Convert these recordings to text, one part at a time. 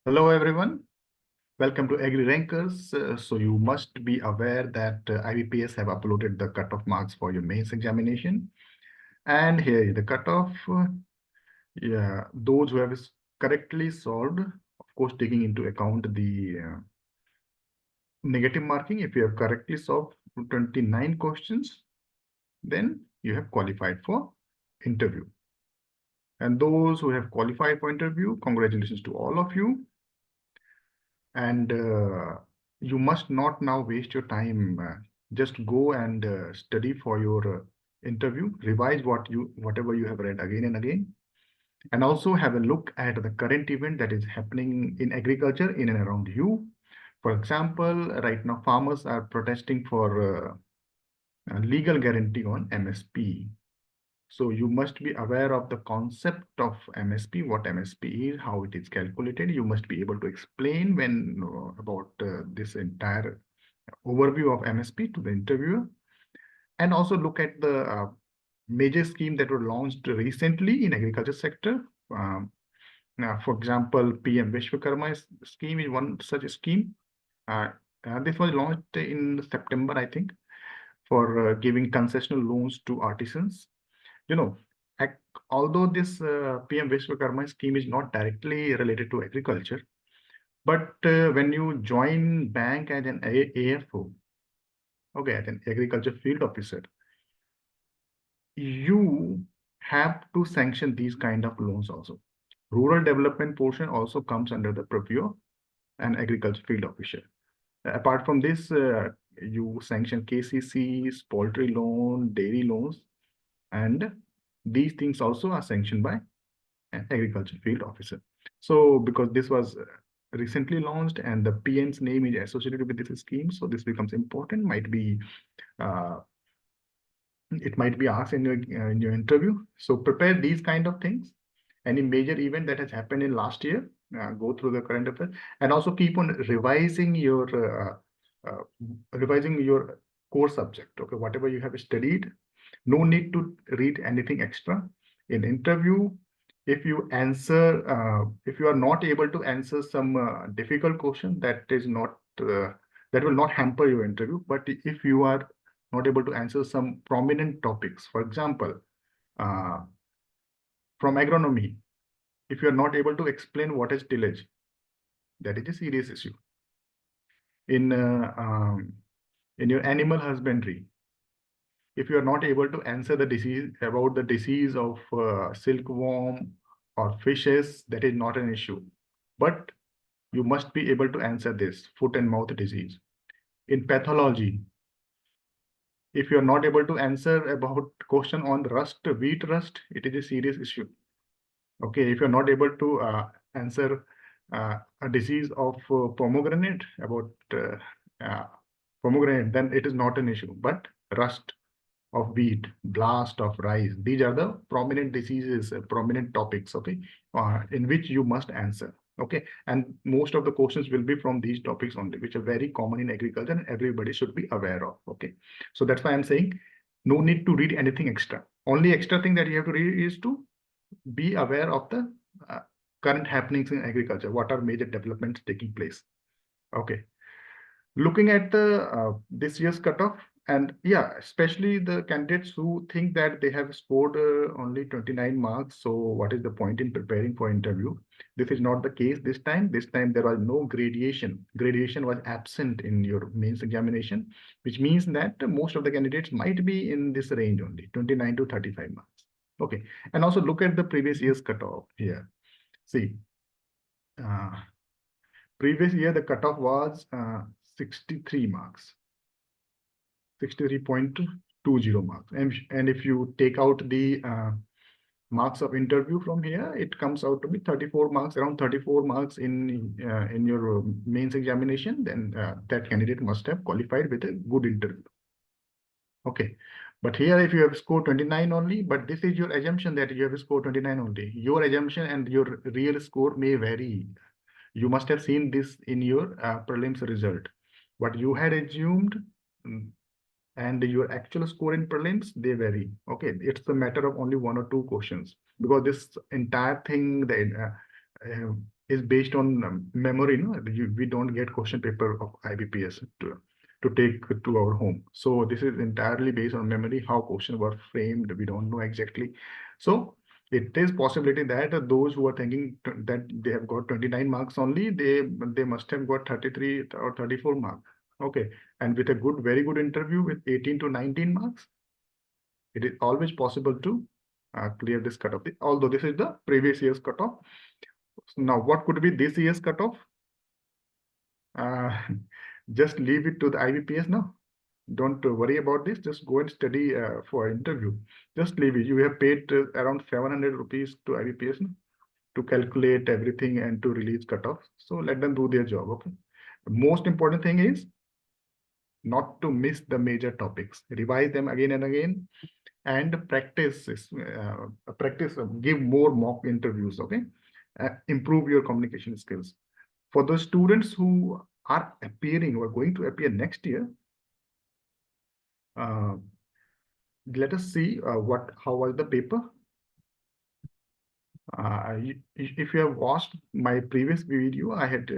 Hello, everyone. Welcome to Agri.Rankers. So you must be aware that IBPS have uploaded the cutoff marks for your mains examination. And here is the cutoff. Yeah, those who have correctly solved, of course, taking into account the negative marking. If you have correctly solved 29 questions, then you have qualified for interview. And those who have qualified for interview, congratulations to all of you. And you must not now waste your time. Just go and study for your interview. Revise whatever you have read again and again, and also have a look at the current event that is happening in agriculture in and around you. For example, right now farmers are protesting for a legal guarantee on MSP. So you must be aware of the concept of MSP, what MSP is, how it is calculated. You must be able to explain when about this entire overview of MSP to the interviewer, and also look at the major scheme that were launched recently in agriculture sector. For example, PM Vishwakarma scheme is one such scheme. This was launched in September, I think, for giving concessional loans to artisans. You know, although this PM Vishwakarma scheme is not directly related to agriculture, but when you join bank as an AFO, okay, as an agriculture field officer, you have to sanction these kind of loans also. Rural development portion also comes under the purview of an agriculture field officer. Apart from this, you sanction KCCs, poultry loan, dairy loans, and these things also are sanctioned by an agriculture field officer. So because this was recently launched and the PM's name is associated with this scheme, so this becomes important, it might be asked in your interview. So prepare these kind of things. Any major event that has happened in last year, go through the current affairs, and also keep on revising your core subject. Okay, whatever you have studied, no need to read anything extra in interview. If you are not able to answer some difficult question, that will not hamper your interview. But if you are not able to answer some prominent topics, for example, uh, from agronomy, if you are not able to explain what is tillage, that is a serious issue. In your animal husbandry, if you are not able to answer the disease of silkworm or fishes, that is not an issue. But you must be able to answer this foot and mouth disease. In pathology, if you are not able to answer about question on rust, wheat rust, it is a serious issue. Okay, if you're not able to answer a disease of pomegranate, then it is not an issue. But rust of wheat, blast of rice, these are the prominent diseases, prominent topics, okay, in which you must answer. Okay, and most of the questions will be from these topics only, which are very common in agriculture and everybody should be aware of. Okay, so that's why I'm saying no need to read anything extra. Only extra thing that you have to read is to be aware of the current happenings in agriculture. What are major developments taking place? Okay. Looking at the this year's cutoff, and yeah, especially the candidates who think that they have scored only 29 marks. So what is the point in preparing for interview? This is not the case this time. This time there was no gradation. Gradation was absent in your mains examination, which means that most of the candidates might be in this range only, 29 to 35 marks. Okay, and also look at the previous year's cutoff here. See, uh, previous year the cutoff was 63 marks, 63.20 marks. And if you take out the marks of interview from here, it comes out to be 34 marks, around 34 marks in your mains examination. Then that candidate must have qualified with a good interview. Okay, but here if you have scored 29 only, but this is your assumption that you have scored 29 only. Your assumption and your real score may vary. You must have seen this in your prelims result. What you had assumed and your actual score in prelims, they vary. Okay, it's a matter of only one or two questions, because this entire thing, is based on memory. No, we don't get question paper of IBPS to take to our home. So this is entirely based on memory. How questions were framed, we don't know exactly. So it is possibility that those who are thinking that they have got 29 marks only, they must have got 33 or 34 marks. Okay, and with a very good interview with 18 to 19 marks, it is always possible to clear this cutoff. Although this is the previous year's cutoff. Now, what could be this year's cutoff? Just leave it to the IBPS now. Don't worry about this. Just go and study for interview. Just leave it. You have paid around 700 rupees to IBPS to calculate everything and to release cutoff. So let them do their job. Okay. The most important thing is not to miss the major topics. Revise them again and again, and practice. Give more mock interviews. Okay. Improve your communication skills. For those students who are appearing or going to appear next year, let us see how was the paper. If you have watched my previous video, I had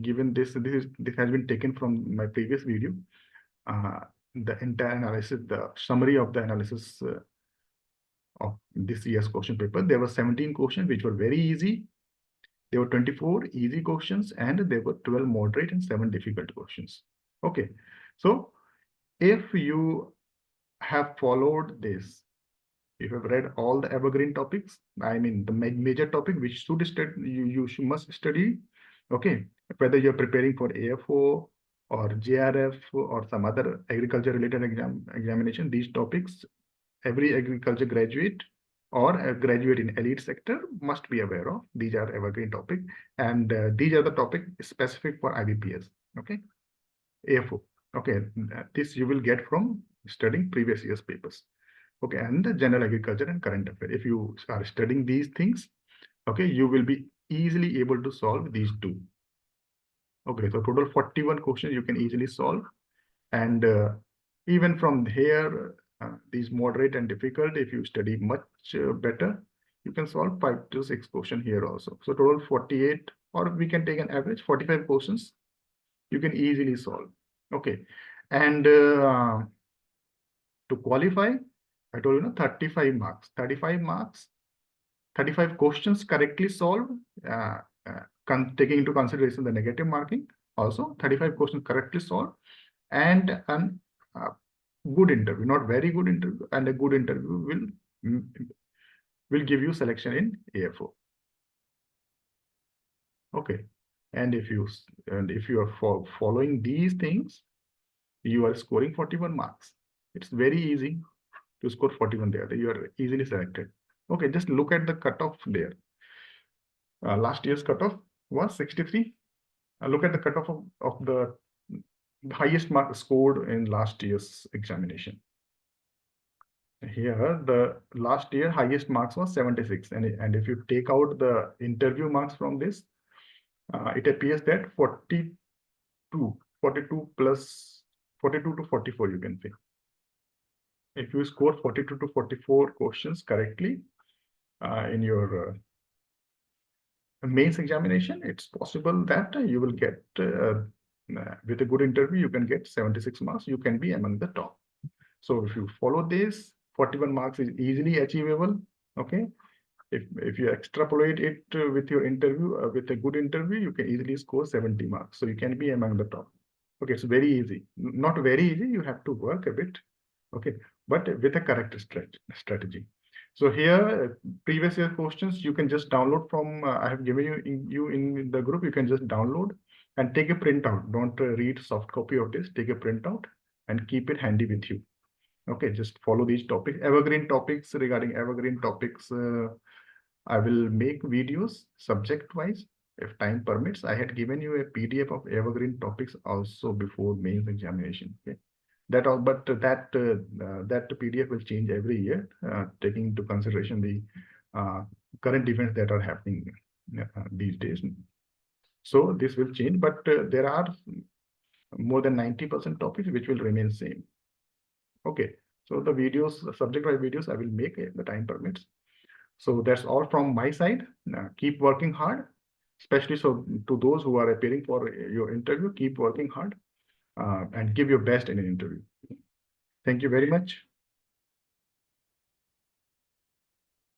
given this. This has been taken from my previous video. The entire analysis, the summary of the analysis of this year's question paper. There were 17 questions which were very easy. There were 24 easy questions, and there were 12 moderate and 7 difficult questions. Okay, so if you have followed this, if you have read all the evergreen topics, I mean the major topic which should study, you must study. Okay, whether you're preparing for AFO or JRF or some other agriculture related examination, these topics every agriculture graduate or a graduate in elite sector must be aware of. These are evergreen topic, and these are the topic specific for IBPS. Okay, AFO. Okay, this you will get from studying previous year's papers. Okay, and the general agriculture and current affairs. If you are studying these things, okay, you will be easily able to solve these two. Okay, so total 41 questions you can easily solve, and even from here, these moderate and difficult, if you study much better, you can solve 5 to 6 questions here also. So total 48, or we can take an average 45 questions you can easily solve. Okay, and to qualify, I told you 35 marks, 35 marks, 35 questions correctly solved, taking into consideration the negative marking. Also, 35 questions correctly solved, and an good interview, not very good interview, and a good interview will give you selection in AFO. Okay, and if you are following these things, you are scoring 41 marks. It's very easy to score 41 there. You are easily selected. Okay, just look at the cutoff there. Last year's cutoff was 63. Look at the cutoff of the highest mark scored in last year's examination. Here, the last year highest marks was 76, and if you take out the interview marks from this, it appears that 42 plus 42 to 44 you can say. If you score 42 to 44 questions correctly in your mains examination, it's possible that you will get with a good interview, you can get 76 marks. You can be among the top. So if you follow this, 41 marks is easily achievable. Okay, if you extrapolate it with your interview, with a good interview, you can easily score 70 marks. So you can be among the top. Okay, it's very easy. Not very easy. You have to work a bit. Okay, but with a correct strategy. So here, previous year questions you can just download from. I have given you in the group. You can just download and take a printout. Don't read soft copy of this. Take a printout and keep it handy with you. Okay, just follow these topics. Evergreen topics, regarding evergreen topics, I will make videos subject-wise if time permits. I had given you a PDF of evergreen topics also before mains examination. Okay, that PDF will change every year, taking into consideration the current events that are happening these days. So this will change, but there are more than 90% topics which will remain same. Okay, so the videos, subject-wise videos, I will make if the time permits. So that's all from my side. Keep working hard. especially so to those who are appearing for your interview, keep working hard and give your best in an interview. Thank you very much.